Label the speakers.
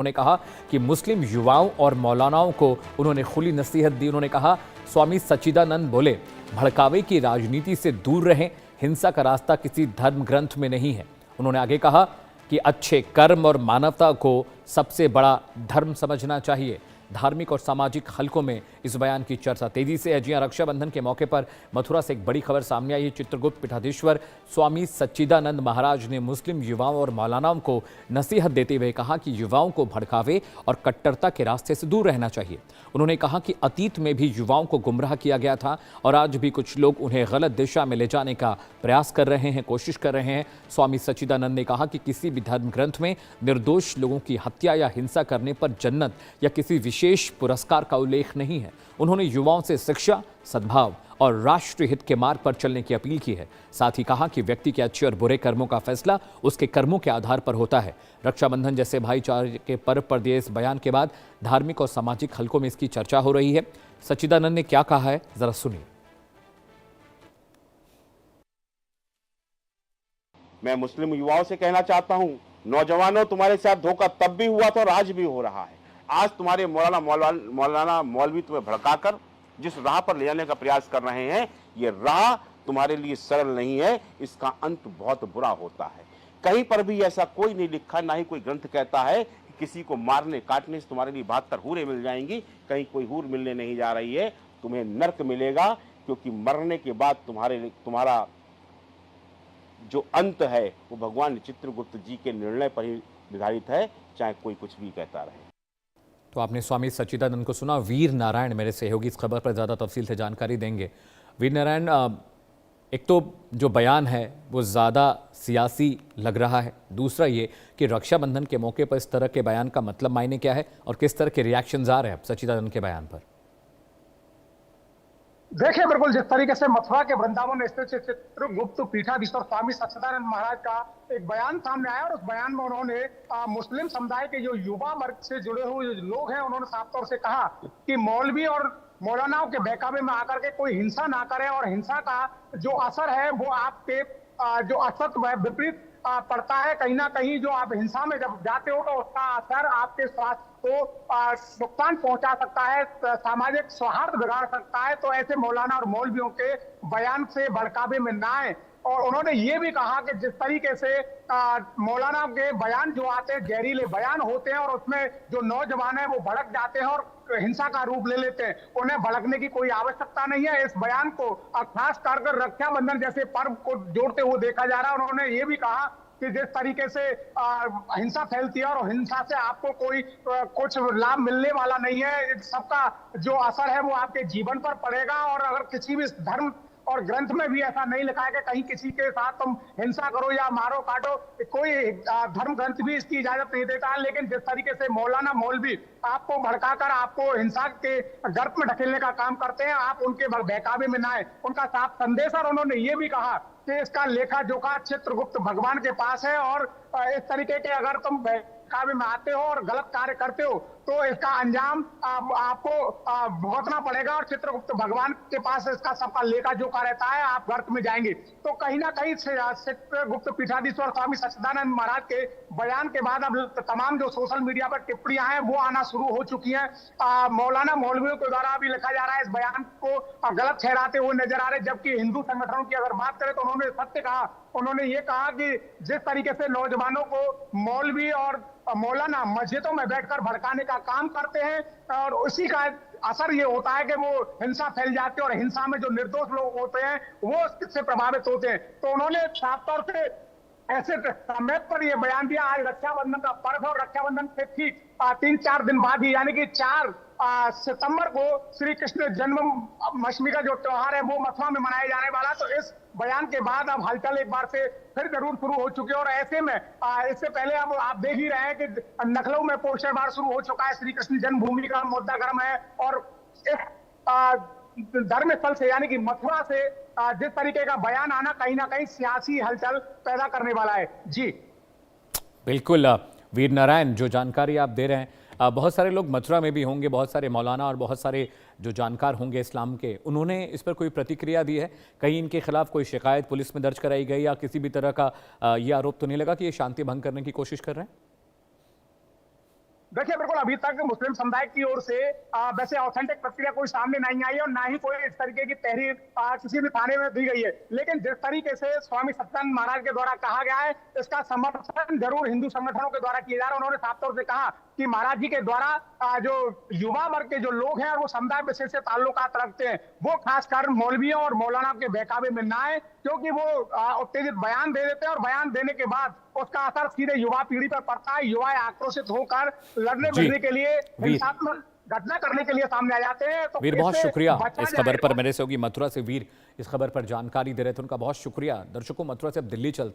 Speaker 1: उन्होंने कहा कि मुस्लिम युवाओं और मौलानाओं को उन्होंने खुली नसीहत दी। उन्होंने कहा, स्वामी सच्चिदानंद बोले, भड़कावे की राजनीति से दूर रहें, हिंसा का रास्ता किसी धर्म ग्रंथ में नहीं है। उन्होंने आगे कहा कि अच्छे कर्म और मानवता को सबसे बड़ा धर्म समझना चाहिए। धार्मिक और सामाजिक हलकों में इस बयान की चर्चा तेजी से है। जी हां, रक्षाबंधन के मौके पर मथुरा से एक बड़ी खबर सामने आई है। चित्रगुप्त पीठाधीश्वर स्वामी सच्चिदानंद महाराज ने मुस्लिम युवाओं और मौलानाओं को नसीहत देते हुए कहा कि युवाओं को भड़कावे और कट्टरता के रास्ते से दूर रहना चाहिए। उन्होंने कहा कि अतीत में भी युवाओं को गुमराह किया गया था और आज भी कुछ लोग उन्हें गलत दिशा में ले जाने का प्रयास कर रहे हैं, कोशिश कर रहे हैं। स्वामी सच्चिदानंद ने कहा कि किसी भी धर्म ग्रंथ में निर्दोष लोगों की हत्या या हिंसा करने पर जन्नत या किसी विशेष पुरस्कार का उल्लेख नहीं है। उन्होंने युवाओं से शिक्षा, सद्भाव और राष्ट्रीय हित के मार्ग पर चलने की अपील की है। साथ ही कहा कि व्यक्ति के अच्छे और बुरे कर्मों का फैसला उसके कर्मों के आधार पर होता है। रक्षाबंधन जैसे भाईचारे के पर्व पर दिए इस बयान के बाद धार्मिक और सामाजिक हलकों में इसकी चर्चा हो रही है। सच्चिदानंद ने क्या कहा है, जरा सुनिए।
Speaker 2: मैं मुस्लिम युवाओं से कहना चाहता हूं, नौजवानों, तुम्हारे साथ धोखा तब भी हुआ था और आज भी हो रहा है। आज तुम्हारे मौलाना मौलवी तुम्हें भड़काकर जिस राह पर ले जाने का प्रयास कर रहे हैं, ये राह तुम्हारे लिए सरल नहीं है, इसका अंत बहुत बुरा होता है। कहीं पर भी ऐसा कोई नहीं लिखा, ना ही कोई ग्रंथ कहता है कि किसी को मारने काटने से तुम्हारे लिए 72 हूरें मिल जाएंगी। कहीं कोई हूर मिलने नहीं जा रही है, तुम्हें नर्क मिलेगा, क्योंकि मरने के बाद तुम्हारा जो अंत है वो भगवान चित्रगुप्त जी के निर्णय पर ही निर्धारित है, चाहे कोई कुछ भी कहता रहे।
Speaker 1: तो आपने स्वामी सच्चिदानंद को सुना। वीर नारायण मेरे सहयोगी इस खबर पर ज़्यादा तफसील से जानकारी देंगे। वीर नारायण, एक तो जो बयान है वो ज़्यादा सियासी लग रहा है, दूसरा ये कि रक्षाबंधन के मौके पर इस तरह के बयान का मतलब मायने क्या है और किस तरह के रिएक्शंस आ रहे हैं सच्चिदानंद के बयान पर?
Speaker 3: देखिए, बिल्कुल जिस तरीके से मथुरा के वृंदावन स्थित चित्रगुप्त पीठाधीश्वर स्वामी सच्चिदानंद महाराज का एक बयान सामने आया और उस बयान में उन्होंने मुस्लिम समुदाय के जो युवा वर्ग से जुड़े हुए जो लोग हैं, उन्होंने साफ तौर से कहा कि मौलवी और मौलानाओं के बहकावे में आकर के कोई हिंसा ना करें और हिंसा का जो असर है वो आपके जो असत विपरीत पड़ता है। कहीं ना कहीं जो आप हिंसा में जब जाते हो तो उसका असर आपके स्वास्थ्य को नुकसान पहुंचा सकता है, सामाजिक सौहार्द बिगाड़ सकता है। तो ऐसे मौलाना और मौलवियों के बयान से भड़कावे में ना आए। और उन्होंने ये भी कहा कि जिस तरीके से मौलाना के बयान जो आते हैं, जहरीले बयान होते हैं और उसमें जो नौजवान है वो भड़क जाते हैं और हिंसा का रूप ले लेते हैं, उन्हें भड़कने की कोई आवश्यकता नहीं है। इस बयान को खास कर रक्षाबंधन जैसे पर्व को जोड़ते हुए देखा जा रहा है। उन्होंने ये भी कहा कि जिस तरीके से हिंसा फैलती है और हिंसा से आपको कोई कुछ लाभ मिलने वाला नहीं है, सबका जो असर है वो आपके जीवन पर पड़ेगा। और अगर किसी भी धर्म और ग्रंथ में भी ऐसा नहीं लिखा है कि कहीं किसी के साथ तुम हिंसा करो या मारो काटो, कोई धर्म ग्रंथ भी इसकी इजाजत नहीं देता है। लेकिन जिस तरीके से मौलाना मौलवी आपको भड़काकर आपको हिंसा के गर्त में ढकेलने का काम करते हैं, आप उनके बहकावे में ना आए, उनका साफ संदेश। और उन्होंने ये भी कहा कि इसका लेखा जोखा चित्रगुप्त भगवान के पास है और इस तरीके के अगर तुम बहकावे में आते हो और गलत कार्य करते हो तो इसका अंजाम आपको भुगतना पड़ेगा और चित्रगुप्त भगवान के पास इसका सबका लेखा जोखा रहता है, आप गर्त में जाएंगे। तो कहीं ना कहीं चित्रगुप्त पीठाधीश्वर स्वामी सच्चिदानंद महाराज के बयान के बाद अब तमाम जो सोशल मीडिया पर टिप्पणियां हैं वो आना शुरू हो चुकी हैं। मौलाना मौलवियों के द्वारा भी लिखा जा रहा है, इस बयान को गलत ठहराते हुए नजर आ रहे। जबकि हिंदू संगठनों की अगर बात करें तो उन्होंने सत्य कहा। उन्होंने ये कहा कि जिस तरीके से नौजवानों को मौलवी और मौलाना मस्जिदों में बैठकर भड़काने का काम करते हैं और उसी का असर ये होता है कि वो हिंसा फैल जाती है और हिंसा में जो निर्दोष लोग होते हैं वो इससे प्रभावित होते हैं। तो उन्होंने साफ तौर से ऐसे समय पर यह बयान दिया। आज रक्षाबंधन का पर्व और रक्षाबंधन से ठीक 3-4 दिन बाद ही यानी कि 4 सितंबर को श्री कृष्ण जन्माष्टमी का जो त्योहार है वो मथुरा में मनाया जाने वाला। तो इस बयान के बाद अब हलचल एक बार से फिर जरूर शुरू हो चुकी है। और ऐसे में इससे पहले अब आप देख ही रहे हैं कि लखनऊ में पोस्टरबार शुरू हो चुका है। श्री कृष्ण जन्मभूमि का मुद्दा गर्म है और इस धर्म स्थल से यानी कि मथुरा से जिस तरीके का बयान आना कहीं ना कहीं सियासी हलचल पैदा करने वाला है। जी
Speaker 1: बिल्कुल वीर नारायण, जो जानकारी आप दे रहे हैं, बहुत सारे लोग मथुरा में भी होंगे, बहुत सारे मौलाना और बहुत सारे जो जानकार होंगे इस्लाम के, उन्होंने इस पर कोई प्रतिक्रिया दी है? कहीं इनके खिलाफ कोई शिकायत पुलिस में दर्ज कराई गई या किसी भी तरह का ये आरोप तो नहीं लगा कि ये शांति भंग करने की कोशिश कर रहे हैं?
Speaker 3: देखिए बिल्कुल अभी तक मुस्लिम समुदाय की ओर से वैसे ऑथेंटिक प्रतिक्रिया कोई सामने नहीं आई है और ना ही कोई इस तरीके की तहरीर किसी भी थाने में दी गई है। लेकिन जिस तरीके से स्वामी सच्चिदानंद महाराज के द्वारा कहा गया है, इसका समर्थन जरूर हिंदू संगठनों के द्वारा किया जा रहा है। उन्होंने साफ तौर से कहा कि महाराज जी के द्वारा जो युवा वर्ग के जो लोग हैं वो समुदाय विशेष से ताल्लुकात रखते हैं, वो खासकर मौलवियों और मौलाना के बहकावे में ना आए, क्योंकि वो उत्तेजित बयान दे देते हैं और बयान देने के बाद उसका असर सीधे युवा पीढ़ी पर पड़ता है। युवा आक्रोशित होकर लड़ने मिलने के लिए, हिंसात्मक घटना करने के लिए सामने आ जाते हैं। तो
Speaker 1: वीर बहुत शुक्रिया इस खबर पर।
Speaker 3: जाएगा।
Speaker 1: मेरे सहयोगी मथुरा से वीर इस खबर पर जानकारी दे रहे थे, उनका बहुत शुक्रिया। दर्शकों, मथुरा से अब दिल्ली चलते